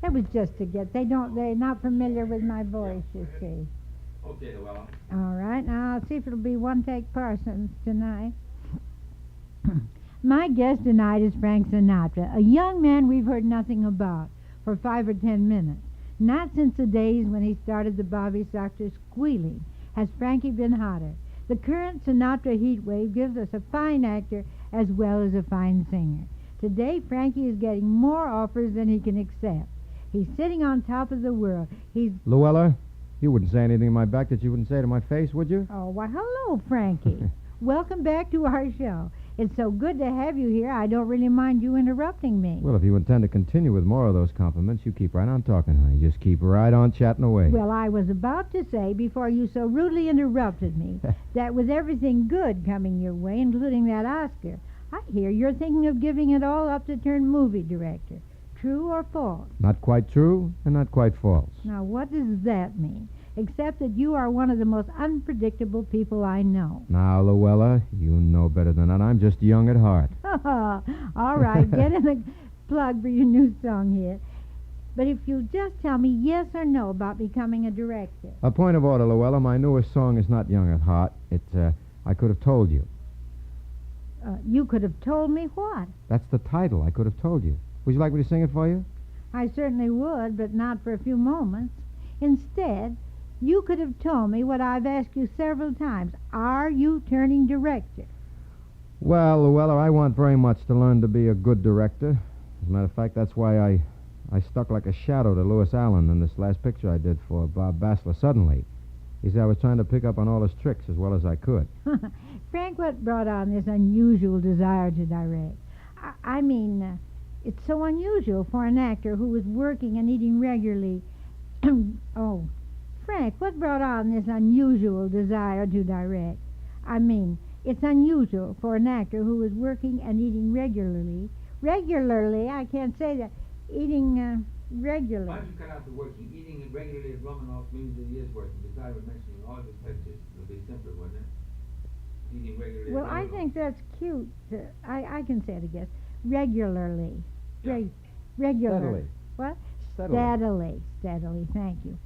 That was just a guess. They're not familiar with my voice, you see. Okay, Luella. All right, now I'll see if it'll be one take Parsons tonight. My guest tonight is Frank Sinatra, a young man we've heard nothing about for 5 or 10 minutes. Not since the days when he started the Bobby Soxer squealing has Frankie been hotter. The current Sinatra heat wave gives us a fine actor as well as a fine singer. Today, Frankie is getting more offers than he can accept. He's sitting on top of the world. Luella, you wouldn't say anything to my back that you wouldn't say to my face, would you? Oh, why, hello, Frankie. Welcome back to our show. It's so good to have you here, I don't really mind you interrupting me. Well, if you intend to continue with more of those compliments, you keep right on talking, honey. Just keep right on chatting away. Well, I was about to say, before you so rudely interrupted me, that with everything good coming your way, including that Oscar, I hear you're thinking of giving it all up to turn movie director. True or false? Not quite true and not quite false. Now, what does that mean? Except that you are one of the most unpredictable people I know. Now, Luella, you know better than that. I'm just young at heart. All right, get in the plug for your new song here. But if you'll just tell me yes or no about becoming a director. A point of order, Luella. My newest song is not young at heart. I could have told you. You could have told me what? That's the title. I could have told you. Would you like me to sing it for you? I certainly would, but not for a few moments. Instead, you could have told me what I've asked you several times. Are you turning director? Well, Luella, I want very much to learn to be a good director. As a matter of fact, that's why I stuck like a shadow to Lewis Allen in this last picture I did for Bob Bassler suddenly. He said I was trying to pick up on all his tricks as well as I could. Frank, what brought on this unusual desire to direct? I mean, it's so unusual for an actor who is working and eating regularly. Oh, Frank, what brought on this unusual desire to direct? I mean, it's unusual for an actor who is working and eating regularly. Regularly, I can't say that. Eating regularly. Why don't you cut out the working? Eating it regularly at Romanoff means that he is working. Besides mentioning all his pictures, it'll be simpler, wouldn't it? Eating regularly. Well, I think that's cute. I can say it again. Regularly. Yeah. Regular. Steadily. What? Steadily. Steadily, thank you.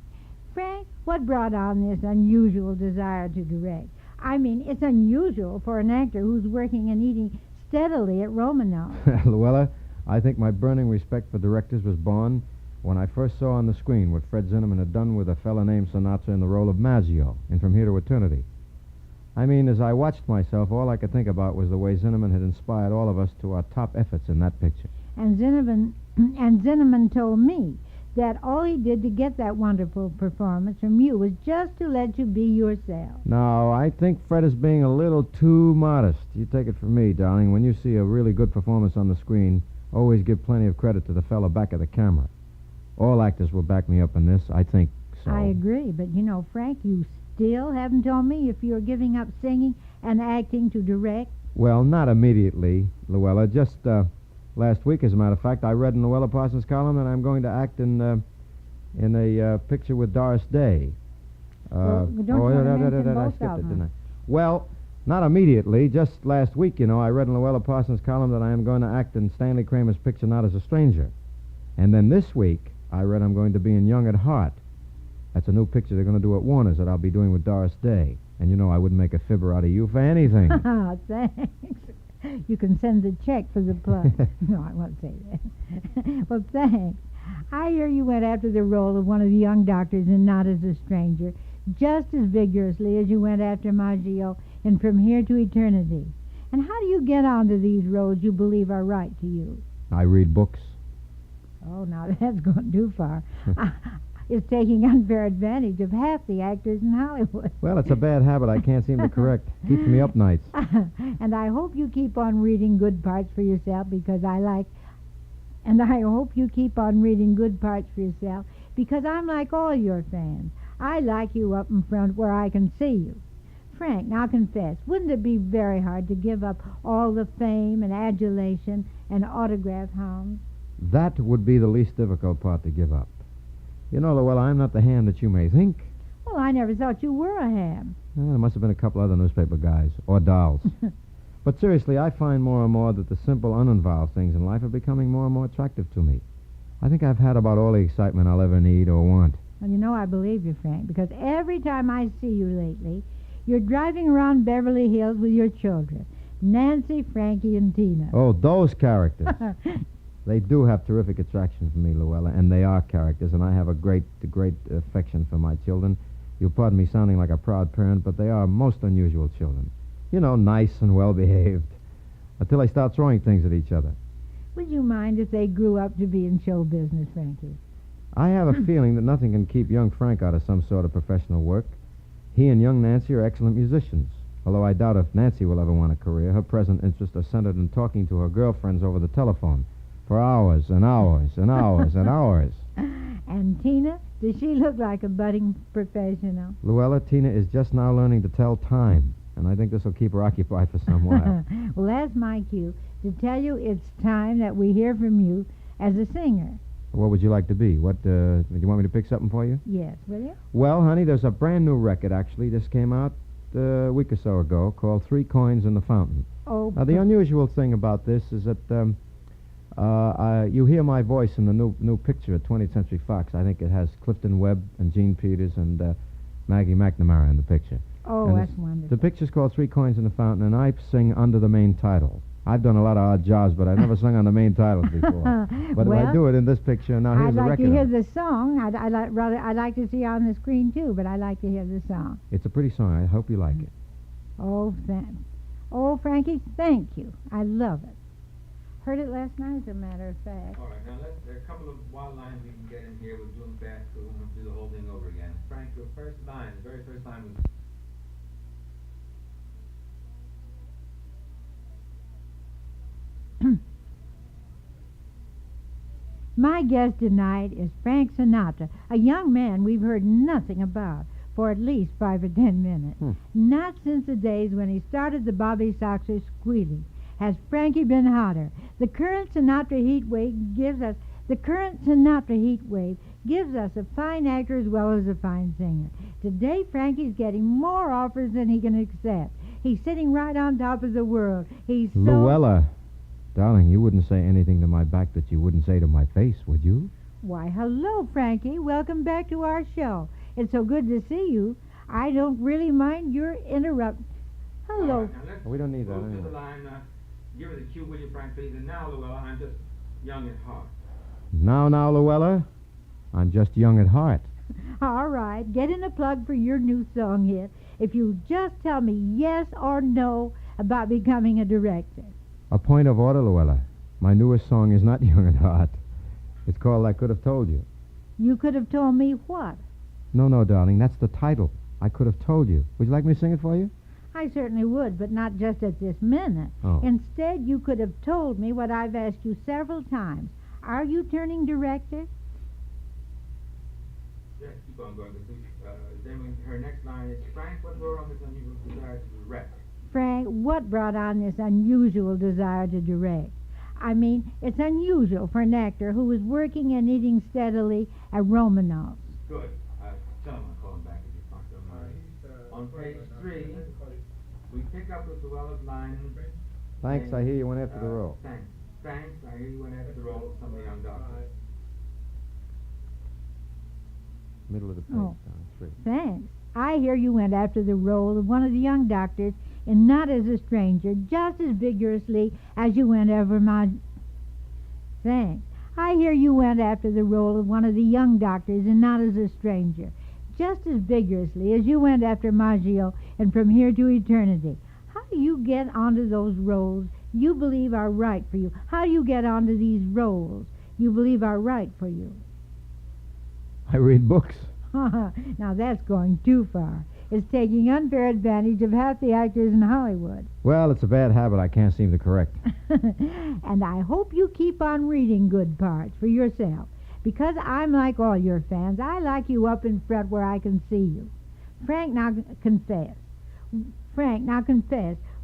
Frank, what brought on this unusual desire to direct? I mean, it's unusual for an actor who's working and eating steadily at Romanoff. Luella, I think my burning respect for directors was born when I first saw on the screen what Fred Zinnemann had done with a fella named Sinatra in the role of Mazzio in From Here to Eternity. I mean, as I watched myself, all I could think about was the way Zinnemann had inspired all of us to our top efforts in that picture. And Zinnemann told me that all he did to get that wonderful performance from you was just to let you be yourself. No, I think Fred is being a little too modest. You take it from me, darling. When you see a really good performance on the screen, always give plenty of credit to the fella back of the camera. All actors will back me up in this. I think so. I agree, but you know, Frank, you still haven't told me if you're giving up singing and acting to direct. Well, not immediately, Luella. Just last week, as a matter of fact, I read in Luella Parsons' column that I'm going to act in a picture with Doris Day. Well, don't you want to mention both skipped of it, them? didn't I? Well, not immediately. Just last week, you know, I read in Luella Parsons' column that I am going to act in Stanley Kramer's picture Not as a Stranger. And then this week, I read I'm going to be in Young at Heart. That's a new picture they're going to do at Warner's that I'll be doing with Doris Day. And you know I wouldn't make a fibber out of you for anything. Thanks. You can send the check for the plug. No, I won't say that. Well, thanks. I hear you went after the role of one of the young doctors in Not as a Stranger just as vigorously as you went after Maggio in From Here to Eternity. And how do you get onto these roles you believe are right to you? I read books. Oh, now that's going too far. It's taking unfair advantage of half the actors in Hollywood. Well, it's a bad habit I can't seem to correct. Keeps me up nights. And I hope you keep on reading good parts for yourself because and I hope you keep on reading good parts for yourself because I'm like all your fans. I like you up in front where I can see you. Frank, now confess, wouldn't it be very hard to give up all the fame and adulation and autograph hounds? That would be the least difficult part to give up. You know, Luella, I'm not the ham that you may think. Well, I never thought you were a ham. Well, there must have been a couple other newspaper guys. Or dolls. But seriously, I find more and more that the simple, uninvolved things in life are becoming more and more attractive to me. I think I've had about all the excitement I'll ever need or want. Well, you know I believe you, Frank, because every time I see you lately, you're driving around Beverly Hills with your children, Nancy, Frankie, and Tina. Oh, those characters. They do have terrific attraction for me, Luella, and they are characters, and I have a great affection for my children. You'll pardon me sounding like a proud parent, but they are most unusual children. You know, nice and well-behaved, until they start throwing things at each other. Would you mind if they grew up to be in show business, Frankie? I have a feeling that nothing can keep young Frank out of some sort of professional work. He and young Nancy are excellent musicians, although I doubt if Nancy will ever want a career. Her present interests are centered in talking to her girlfriends over the telephone for hours and hours and hours and hours. And Tina, does she look like a budding professional? Luella, Tina is just now learning to tell time, and I think this will keep her occupied for some while. Well, that's my cue to tell you it's time that we hear from you as a singer. What would you like to be? What, do you want me to pick something for you? Yes, will you? Well, honey, there's a brand new record, actually. This came out a week or so ago, called 3 Coins in the Fountain. Oh, Now, the unusual thing about this is that you hear my voice in the new picture at 20th Century Fox. I think it has Clifton Webb and Gene Peters and Maggie McNamara in the picture. Oh, And that's wonderful. The picture's called 3 Coins in the Fountain, and I sing under the main title. I've done a lot of odd jobs, but I've never sung on the main titles before. But Well, I do it in this picture. Now, here's I'd the like record. to hear of it. the song. I'd like to see it on the screen, too, but I'd like to hear the song. It's a pretty song. I hope you like it. Oh, Frankie, thank you. I love it. Heard it last night, as a matter of fact. All right, now there are a couple of wild lines we can get in here. We'll do them fast, so we won't have to do the whole thing over again. Frank, your first line, the very first line was... My guest tonight is Frank Sinatra, a young man we've heard nothing about for at least 5 or 10 minutes. Not since the days when he started the Bobby Soxer squealing has Frankie been hotter. The current Sinatra heat wave gives us a fine actor as well as a fine singer. Today, Frankie's getting more offers than he can accept. He's sitting right on top of the world. He's so... Luella, darling, you wouldn't say anything to my back that you wouldn't say to my face, would you? Why, hello, Frankie. Welcome back to our show. It's so good to see you. I don't really mind your interrupt. Hello. All right, now let's We don't need that move to anyway. the line, give her the cue, will you, Frank, please? And now, Luella, I'm just young at heart. Now, Luella, I'm just young at heart. All right, get in a plug for your new song hit. If you just tell me yes or no about becoming a director. A point of order, Luella. My newest song is not young at heart. It's called I Could Have Told You. You could have told me what? No, darling, that's the title. I Could Have Told You. Would you like me to sing it for you? I certainly would, but not just at this minute. Oh. Instead, you could have told me what I've asked you several times. Are you turning director? Yes, keep on going. Then her next line is, Frank, what brought on this unusual desire to direct? Frank, what brought on this unusual desire to direct? I mean, it's unusual for an actor who is working and eating steadily at Romanov's. Good. Tell him I'll call him back if you talk to him. On page 3, we pick up with Luella's line. Thanks, I hear you went after the role. Thanks, I hear you went after the role of some of the young doctors. Middle of the page, Oh. down 3. Thanks. I hear you went after the role of one of the young doctors in Not as a Stranger just as vigorously as you went after Thanks. I hear you went after the role of one of the young doctors in Not as a Stranger just as vigorously as you went after Maggio in From Here to Eternity. How do you get onto those roles you believe are right for you? How do you get onto these roles you believe are right for you? I read books. Now that's going too far. It's taking unfair advantage of half the actors in Hollywood. Well, it's a bad habit I can't seem to correct. And I hope you keep on reading good parts for yourself. Because I'm like all your fans. I like you up in front where I can see you. Frank, now confess.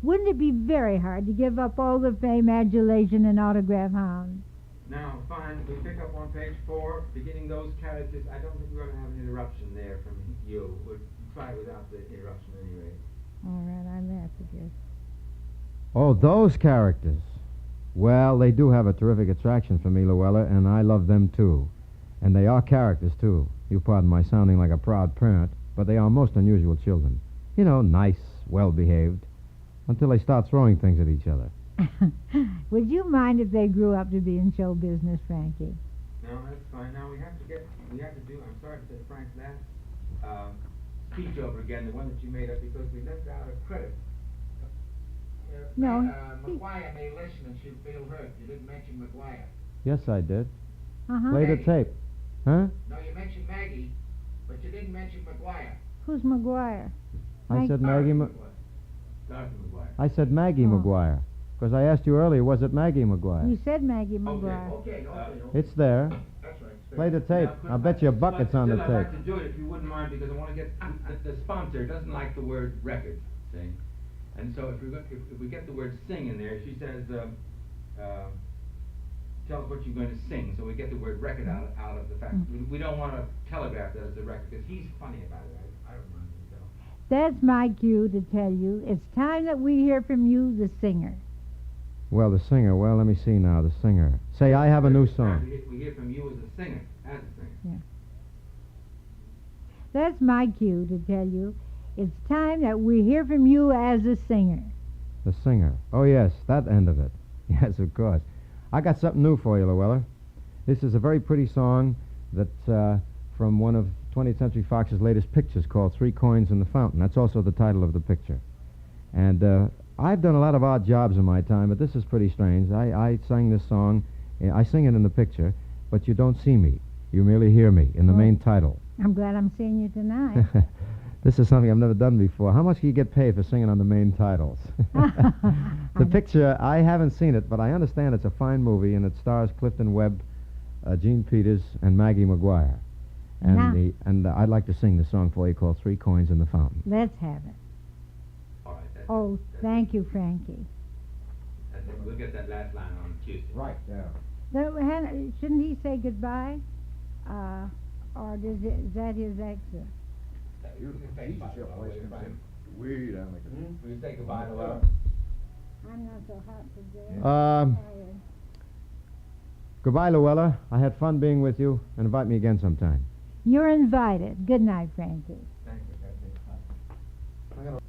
Wouldn't it be very hard to give up all the fame, adulation, and autograph hounds? Now, fine, we pick up on page 4, beginning those characters. I don't think we're going to have an interruption there from you. We'll try without the interruption anyway. All right, I laugh at this. Oh, those characters. Well, they do have a terrific attraction for me, Luella, and I love them too. And they are characters too. You pardon my sounding like a proud parent, but they are most unusual children. You know, nice, well-behaved, until they start throwing things at each other. Would you mind if they grew up to be in show business, Frankie? No, that's fine. Now we have to do, I'm sorry to say Frank's last speech over again, the one that you made up, because we left out a credit. No. McGuire may listen and she'll feel hurt. You didn't mention McGuire. Yes, I did. Uh-huh. Play the Maggie. tape. Huh? No, you mentioned Maggie, but you didn't mention McGuire. Who's McGuire? I said Maggie. Dorothy McGuire. I said Maggie Oh. McGuire, because I asked you earlier, was it Maggie McGuire? You said Maggie McGuire. Okay. It's there. That's right. Play the tape. I'll bet you a bucket's on the I'd like tape. to do it if you wouldn't mind, because I want to get the sponsor doesn't like the word record, see? And so if we get the word sing in there, she says, tell us what you're going to sing, so we get the word record out of the fact. We don't want to telegraph that as a record, because he's funny about it. I don't mind him, so. That's my cue to tell you it's time that we hear from you, the singer. Well, the singer. Well, let me see now. The singer. Say, I have a new song. We hear from you as a singer, Yeah. That's my cue to tell you it's time that we hear from you as a singer. The singer. Oh, yes, that end of it. Yes, of course. I got something new for you, Luella. This is a very pretty song that's from one of 20th Century Fox's latest pictures called 3 Coins in the Fountain. That's also the title of the picture. And I've done a lot of odd jobs in my time, but this is pretty strange. I sang this song. I sing it in the picture, but you don't see me. You merely hear me in the main title. I'm glad I'm seeing you tonight. This is something I've never done before. How much do you get paid for singing on the main titles? The picture, I haven't seen it, but I understand it's a fine movie, and it stars Clifton Webb, Gene Peters, and Maggie McGuire. And I'd like to sing the song for you called 3 Coins in the Fountain. Let's have it. All right. Oh, thank you, Frankie. We'll get that last line on Tuesday. Right, yeah. Shouldn't he say goodbye? Or is that his exit? You can say goodbye. Will you say goodbye to Luella? I'm not so hot today. Goodbye, Luella. I had fun being with you, and invite me again sometime. You're invited. Good night, Frankie. Thank you.